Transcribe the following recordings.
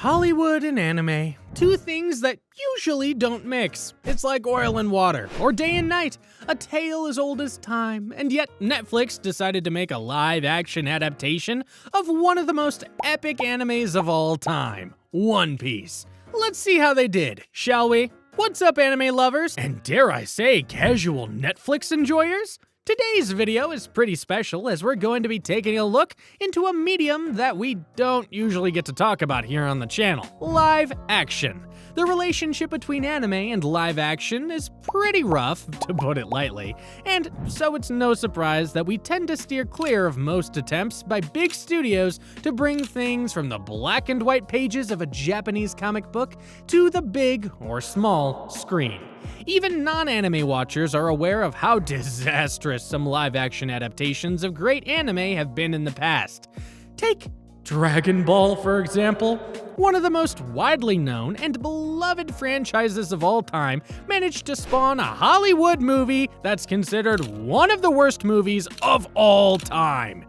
Hollywood and anime, two things that usually don't mix. It's like oil and water, or day and night, a tale as old as time, and yet Netflix decided to make a live-action adaptation of one of the most epic animes of all time, One Piece. Let's see how they did, shall we? What's up, anime lovers, and dare I say, casual Netflix enjoyers? Today's video is pretty special as we're going to be taking a look into a medium that we don't usually get to talk about here on the channel, live action. The relationship between anime and live action is pretty rough, to put it lightly, and so it's no surprise that we tend to steer clear of most attempts by big studios to bring things from the black and white pages of a Japanese comic book to the big or small screen. Even non-anime watchers are aware of how disastrous some live-action adaptations of great anime have been in the past. Take Dragon Ball, for example. One of the most widely known and beloved franchises of all time managed to spawn a Hollywood movie that's considered one of the worst movies of all time.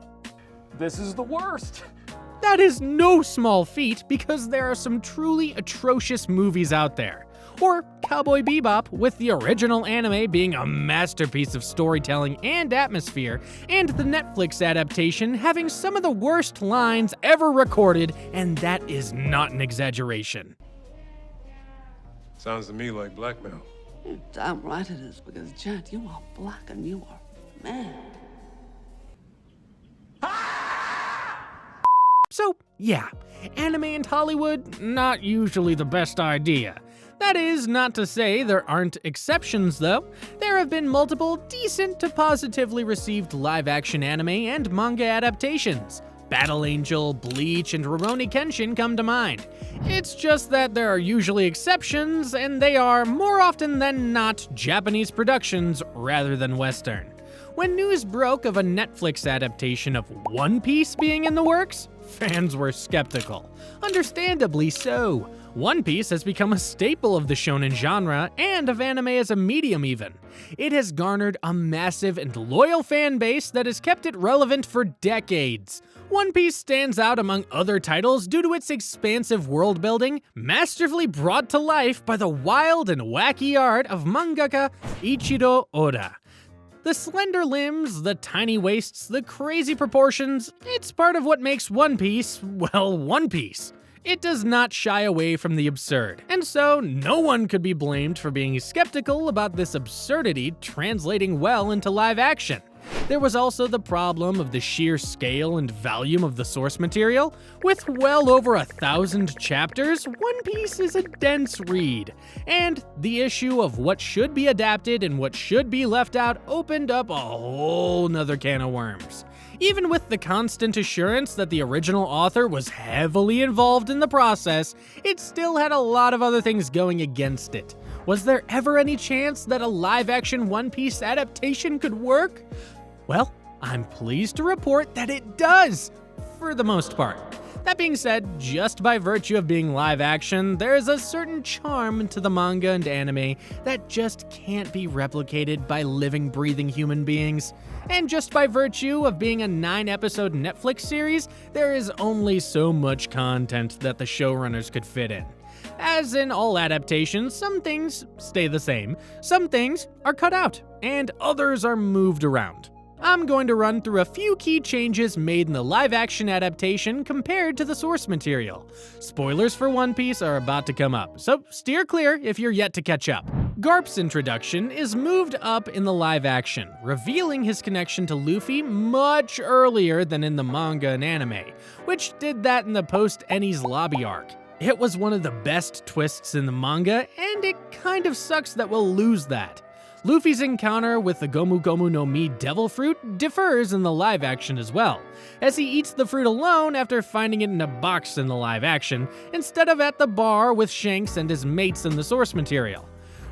This is the worst. That is no small feat because there are some truly atrocious movies out there. Or Cowboy Bebop, with the original anime being a masterpiece of storytelling and atmosphere, and the Netflix adaptation having some of the worst lines ever recorded, and that is not an exaggeration. Sounds to me like blackmail. You're damn right it is, because, Jet, you are black and you are mad. So, yeah, anime and Hollywood, not usually the best idea. That is not to say there aren't exceptions, though. There have been multiple decent to positively received live-action anime and manga adaptations. Battle Angel, Bleach, and Rurouni Kenshin come to mind. It's just that there are usually exceptions, and they are, more often than not, Japanese productions rather than Western. When news broke of a Netflix adaptation of One Piece being in the works, fans were skeptical. Understandably so. One Piece has become a staple of the shonen genre and of anime as a medium even. It has garnered a massive and loyal fan base that has kept it relevant for decades. One Piece stands out among other titles due to its expansive world building, masterfully brought to life by the wild and wacky art of mangaka Ichiro Oda. The slender limbs, the tiny waists, the crazy proportions, it's part of what makes One Piece, well, One Piece. It does not shy away from the absurd, and so no one could be blamed for being skeptical about this absurdity translating well into live action. There was also the problem of the sheer scale and volume of the source material. With well over 1,000 chapters, One Piece is a dense read, and the issue of what should be adapted and what should be left out opened up a whole nother can of worms. Even with the constant assurance that the original author was heavily involved in the process, it still had a lot of other things going against it. Was there ever any chance that a live-action One Piece adaptation could work? Well, I'm pleased to report that it does, for the most part. That being said, just by virtue of being live action, there is a certain charm to the manga and anime that just can't be replicated by living, breathing human beings. And just by virtue of being a 9-episode Netflix series, there is only so much content that the showrunners could fit in. As in all adaptations, some things stay the same, some things are cut out, and others are moved around. I'm going to run through a few key changes made in the live-action adaptation compared to the source material. Spoilers for One Piece are about to come up, so steer clear if you're yet to catch up. Garp's introduction is moved up in the live-action, revealing his connection to Luffy much earlier than in the manga and anime, which did that in the post-Enies Lobby arc. It was one of the best twists in the manga, and it kind of sucks that we'll lose that. Luffy's encounter with the Gomu Gomu no Mi devil fruit differs in the live action as well, as he eats the fruit alone after finding it in a box in the live action, instead of at the bar with Shanks and his mates in the source material.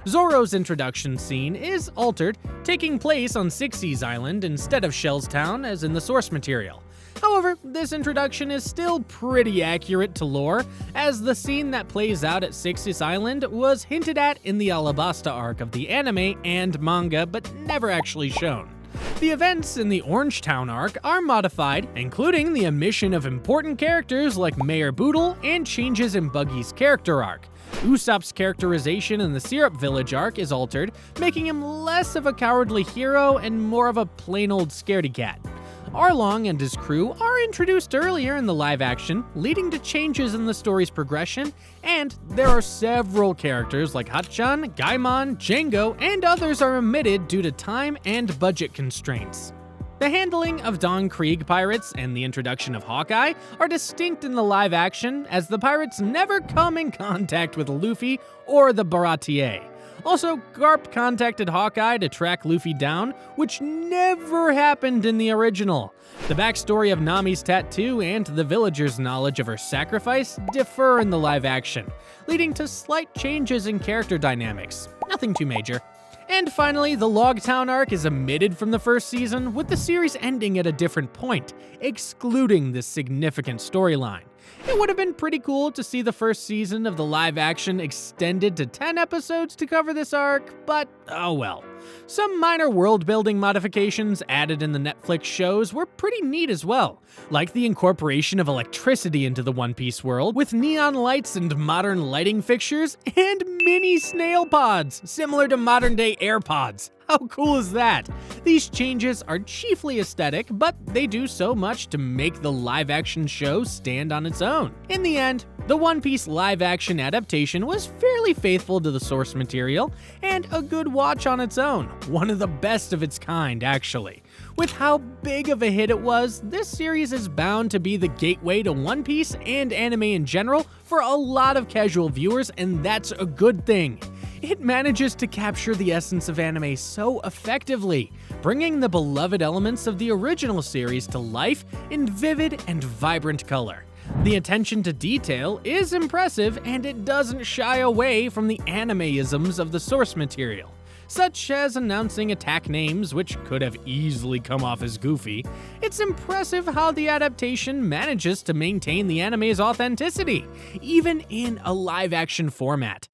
Zoro's introduction scene is altered, taking place on Six Seas Island instead of Shell's Town as in the source material. However, this introduction is still pretty accurate to lore, as the scene that plays out at Six Seas Island was hinted at in the Alabasta arc of the anime and manga, but never actually shown. The events in the Orangetown arc are modified, including the omission of important characters like Mayor Boodle and changes in Buggy's character arc. Usopp's characterization in the Syrup Village arc is altered, making him less of a cowardly hero and more of a plain old scaredy cat. Arlong and his crew are introduced earlier in the live action, leading to changes in the story's progression, and there are several characters like Hatchan, Gaimon, Django, and others are omitted due to time and budget constraints. The handling of Don Krieg pirates and the introduction of Hawkeye are distinct in the live action, as the pirates never come in contact with Luffy or the Baratier. Also, Garp contacted Hawkeye to track Luffy down, which never happened in the original. The backstory of Nami's tattoo and the villagers' knowledge of her sacrifice differ in the live action, leading to slight changes in character dynamics. Nothing too major. And finally, the Logtown arc is omitted from the first season, with the series ending at a different point, excluding this significant storyline. It would have been pretty cool to see the first season of the live action extended to 10 episodes to cover this arc, but oh well. Some minor world-building modifications added in the Netflix shows were pretty neat as well, like the incorporation of electricity into the One Piece world with neon lights and modern lighting fixtures and mini snail pods, similar to modern-day AirPods. How cool is that? These changes are chiefly aesthetic, but they do so much to make the live-action show stand on its own. In the end, the One Piece live-action adaptation was fairly faithful to the source material, and a good watch on its own. One of the best of its kind, actually. With how big of a hit it was, this series is bound to be the gateway to One Piece and anime in general for a lot of casual viewers, and that's a good thing. It manages to capture the essence of anime so effectively, bringing the beloved elements of the original series to life in vivid and vibrant color. The attention to detail is impressive, and it doesn't shy away from the anime-isms of the source material, such as announcing attack names, which could have easily come off as goofy. It's impressive how the adaptation manages to maintain the anime's authenticity, even in a live-action format.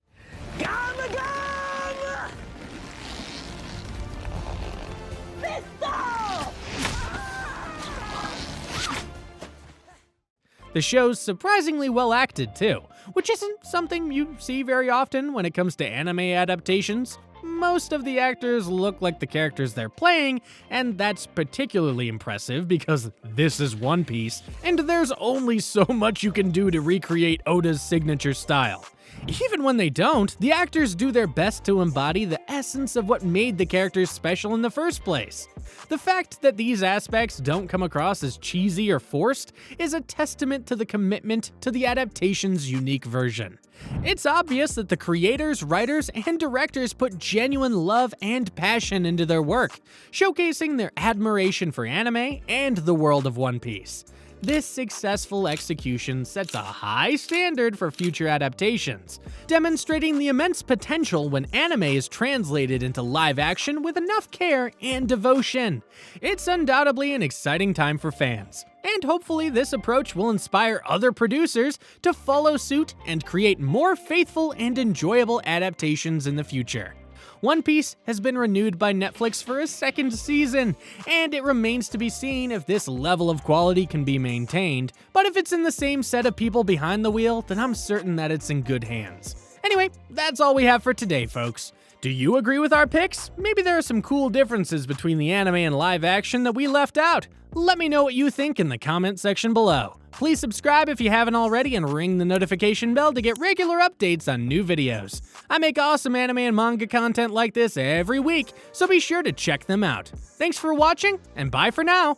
The show's surprisingly well acted too, which isn't something you see very often when it comes to anime adaptations. Most of the actors look like the characters they're playing, and that's particularly impressive because this is One Piece, and there's only so much you can do to recreate Oda's signature style. Even when they don't, the actors do their best to embody the essence of what made the characters special in the first place. The fact that these aspects don't come across as cheesy or forced is a testament to the commitment to the adaptation's unique version. It's obvious that the creators, writers, and directors put genuine love and passion into their work, showcasing their admiration for anime and the world of One Piece. This successful execution sets a high standard for future adaptations, demonstrating the immense potential when anime is translated into live action with enough care and devotion. It's undoubtedly an exciting time for fans, and hopefully this approach will inspire other producers to follow suit and create more faithful and enjoyable adaptations in the future. One Piece has been renewed by Netflix for a second season, and it remains to be seen if this level of quality can be maintained, but if it's in the same set of people behind the wheel, then I'm certain that it's in good hands. Anyway, that's all we have for today, folks. Do you agree with our picks? Maybe there are some cool differences between the anime and live action that we left out. Let me know what you think in the comment section below. Please subscribe if you haven't already and ring the notification bell to get regular updates on new videos. I make awesome anime and manga content like this every week, so be sure to check them out. Thanks for watching, and bye for now!